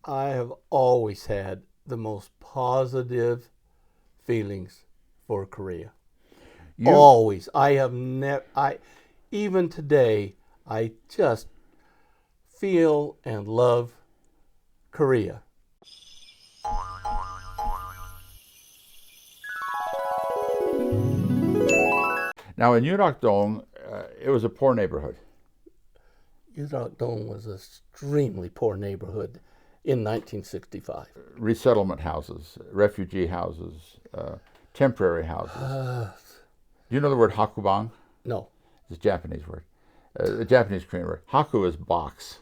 I have always had the most positive feelings for Korea. Always. I have never, even today, I just feel and love Korea. Now in Yudok-dong, it was a poor neighborhood. Yudok-dong was an extremely poor neighborhood in 1965. Resettlement houses, refugee houses, temporary houses. Do you know the word hakubang? No. It's a Japanese word, a Japanese Korean word. Haku is box,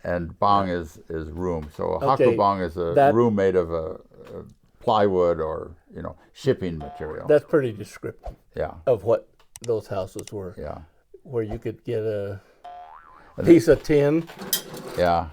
and bang is room. So a hakubang is a room made of plywood or shipping material. That's pretty descriptive. Yeah. Of what those houses were. Yeah. Where you could get a piece of tin. Yeah.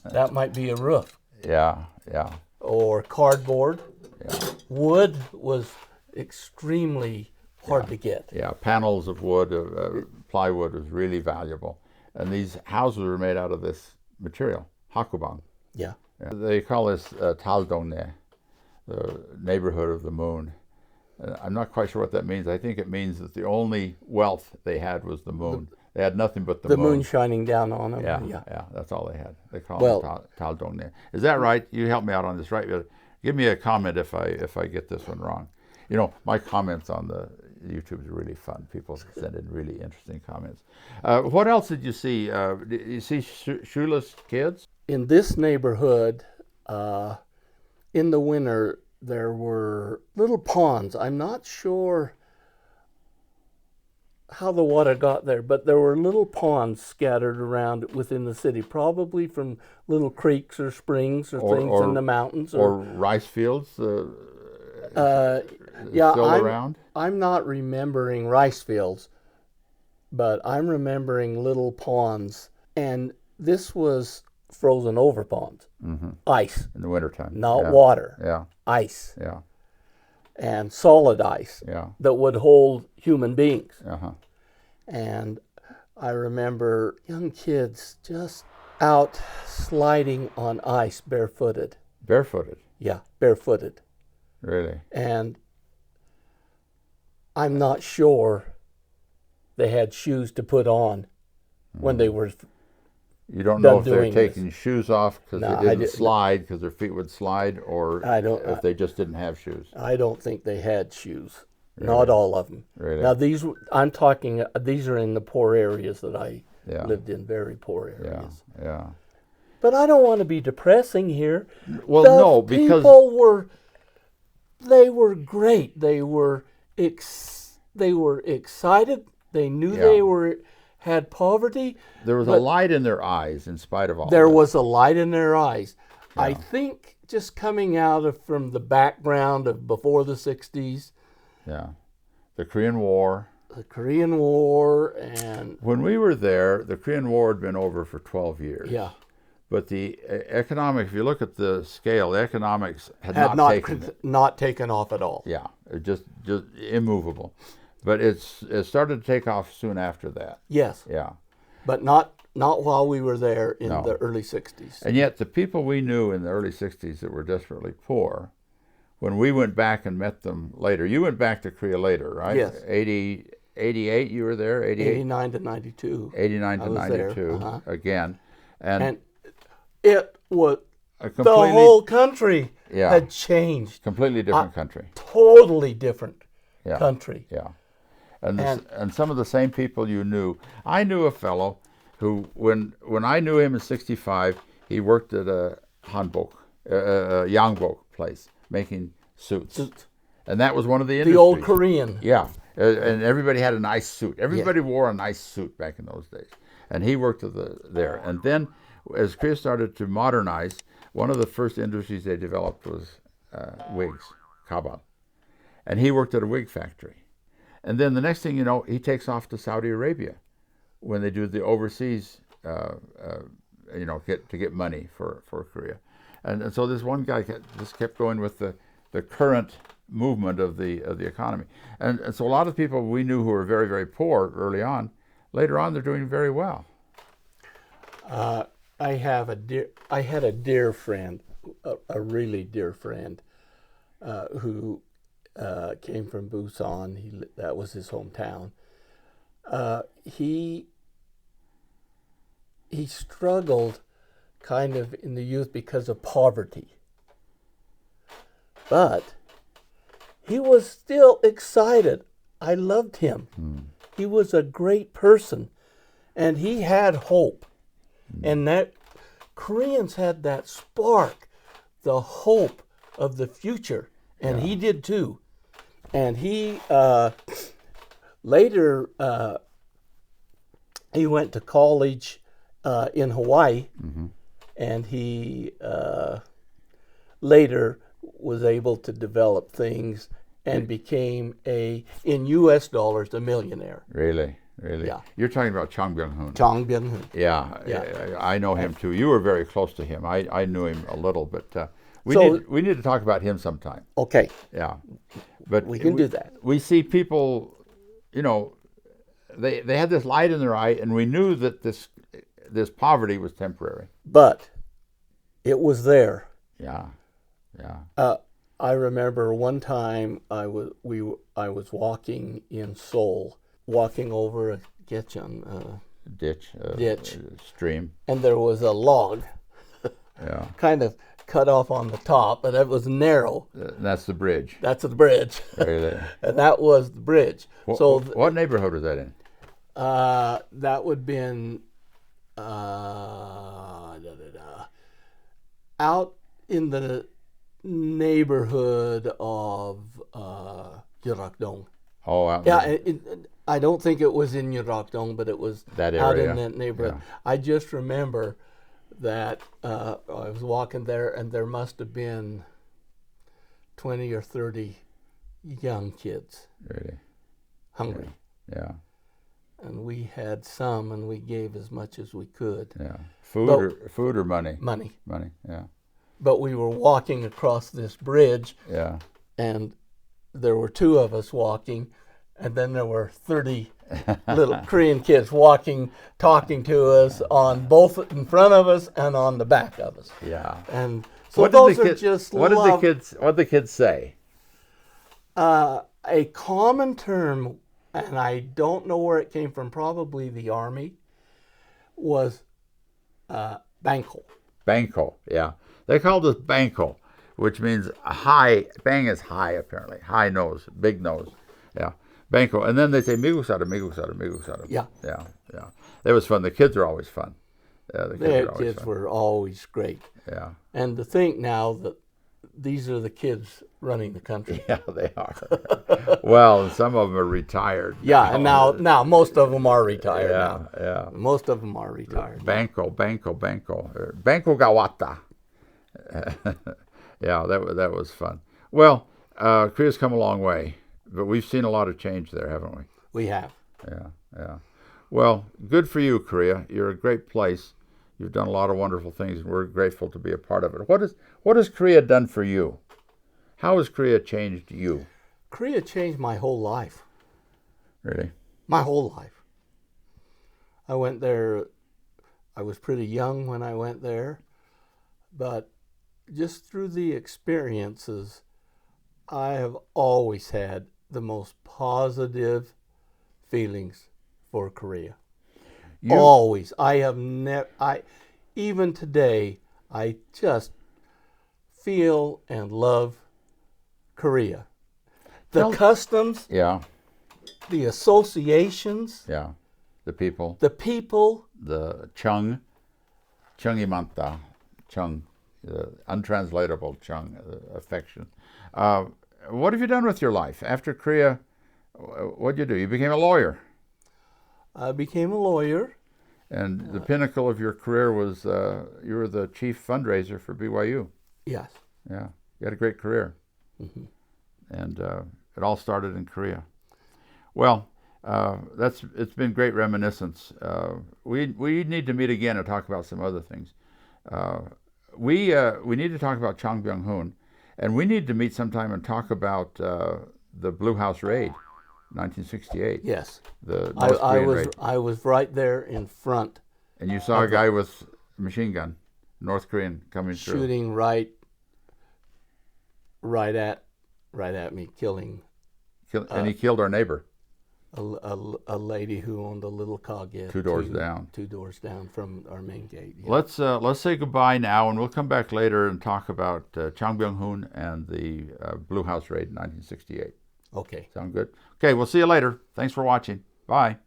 That might be a roof. Yeah. Yeah. Or cardboard. Yeah. Wood was extremely hard to get. Yeah. Panels of wood, plywood was really valuable, and these houses were made out of this material, hakubang. Yeah. They call this Taldongne, the neighborhood of the moon. I'm not quite sure what that means. I think it means that the only wealth they had was the moon. They had nothing but the moon. The moon shining down on them. Yeah, that's all they had. They call it Taldongne. Is that right? You help me out on this, right? Give me a comment if I get this one wrong. My comments on the YouTube is really fun. People send in really interesting comments. What else did you see? Did you see shoeless kids? In this neighborhood, in the winter, there were little ponds. I'm not sure how the water got there, but there were little ponds scattered around within the city, probably from little creeks or springs or things in the mountains. Or rice fields still around? I'm not remembering rice fields, but I'm remembering little ponds. And this was frozen over ponds. Mm-hmm. Ice. In the wintertime. Not water. Yeah. Ice. Yeah. And solid ice. Yeah. That would hold human beings. Uh-huh. And I remember young kids just out sliding on ice barefooted. Barefooted? Yeah, barefooted. Really? And I'm not sure they had shoes to put on when they were You don't know if they're taking shoes off because they didn't slide, because their feet would slide, or if they just didn't have shoes. I don't think they had shoes. Really? Not all of them. Really? Now these are in the poor areas that I lived in, very poor areas. Yeah. But I don't want to be depressing here. Well, no, because people were great. They were excited. They knew they had poverty. There was a light in their eyes in spite of all There was a light in their eyes. Yeah. I think just coming out from the background of before the 60s. Yeah. The Korean War. The Korean War and... When we were there, the Korean War had been over for 12 years. Yeah. But the economic, if you look at the scale, the economics had not taken off at all. Yeah. Just immovable. But it started to take off soon after that. Yes. Yeah. But not while we were there in the early 60s. And yet the people we knew in the early 60s that were desperately poor, when we went back and met them later, you went back to Korea later, right? Yes. 88 you were there? 89 to 92. 89 to 92 again. And it was... The whole country had changed. Completely different country. Totally different country. Yeah. And some of the same people you knew. I knew a fellow who, when I knew him in 65, he worked at a hanbok, a yangbok place, making suits. And that was one of the industries. The old Korean. Yeah. And everybody had a nice suit. Everybody wore a nice suit back in those days. And he worked there. And then, as Korea started to modernize, one of the first industries they developed was wigs, kabal. And he worked at a wig factory. And then the next thing you know, he takes off to Saudi Arabia when they do the overseas, to get money for Korea. And so this one guy just kept going with the current movement of the economy. And so a lot of people we knew who were very, very poor early on, later on they're doing very well. I had a dear friend, a really dear friend, who came from Busan. That was his hometown. He struggled kind of in the youth because of poverty, but he was still excited. I loved him. He was a great person, and he had hope. And that Koreans had that spark, the hope of the future, and he did too. And he later he went to college in Hawaii, and he later was able to develop things and became in U.S. dollars, a millionaire. Really? Yeah. You're talking about Chang Byung-hun. Chang Byung-hun. Yeah, I know him too. You were very close to him. I knew him a little, but we need to talk about him sometime. Okay. Yeah, but we can do that. We see people, they had this light in their eye, and we knew that this poverty was temporary. But it was there. Yeah. I remember one time I was walking in Seoul, walking over a Gyecheon Ditch. Stream. and there was a log, Yeah. kind of cut off on the top, but it was narrow. That's the bridge. That's the bridge, Really. and that was the bridge. What neighborhood was that in? That would have been out in the neighborhood of Yerakdong. Oh, out Yeah, I don't think it was in Yerakdong, but it was That out area. in that neighborhood. Yeah. I just remember that I was walking there, and there must have been 20 or 30 young kids Really. hungry. Yeah. And we had some, and we gave as much as we could. Yeah. Food or money? Money. Money. Yeah. But we were walking across this bridge, Yeah. and there were two of us walking, and then there were 30 little Korean kids walking, talking to us on both in front of us and on the back of us. Yeah. And so those are just What love. did the kids say? A common term, and I don't know where it came from, probably the Army, was bangko. Banko. Yeah. They called us banko, which means high. Bang is high, apparently. High nose, big nose. Yeah. Banko. And then they say migusada, migusada, migusada. Yeah. Yeah. Yeah. It was fun. The kids are always fun. Yeah, the Kids were always great. Yeah. And to think now that these are the kids running the country. Yeah, they are. Well, some of them are retired. Yeah, and now most of them are retired now. Yeah. Most of them are retired. Banko. Banko Gawata. Yeah, that was fun. Well, Korea's come a long way, but we've seen a lot of change there, haven't we? We have. Yeah. Well, good for you, Korea. You're a great place. You've done a lot of wonderful things, and we're grateful to be a part of it. What has Korea done for you? How has Korea changed you? Korea changed my whole life. Really? My whole life. I went there, I was pretty young when I went there, but just through the experiences, I have always had the most positive feelings for Korea. Always. I have never, even today, I just feel and love Korea. The customs, Yeah. the associations, Yeah. The people. the people, The Chungimanta, Chung, the untranslatable Chung, affection. What have you done with your life? After Korea, what did you do? You became a lawyer. I became a lawyer. And the pinnacle of your career was you were the chief fundraiser for BYU. Yes. Yeah. You had a great career. Mm-hmm. And it all started in Korea. Well, it's been great reminiscence. We need to meet again and talk about some other things. We need to talk about Chang Byung-hun, and we need to meet sometime and talk about the Blue House raid, 1968. Yes. The North Korean raid. I was right there in front. And you saw a guy with machine gun, North Korean coming through. Shooting right at me, killing And he killed our neighbor. a lady who owned a little Kage. Two doors down. 2 doors down from our main gate. Yeah. Let's say goodbye now, and we'll come back later and talk about Chang Byung-hun and the Blue House raid in 1968. Okay. Sound good? Okay, we'll see you later. Thanks for watching. Bye.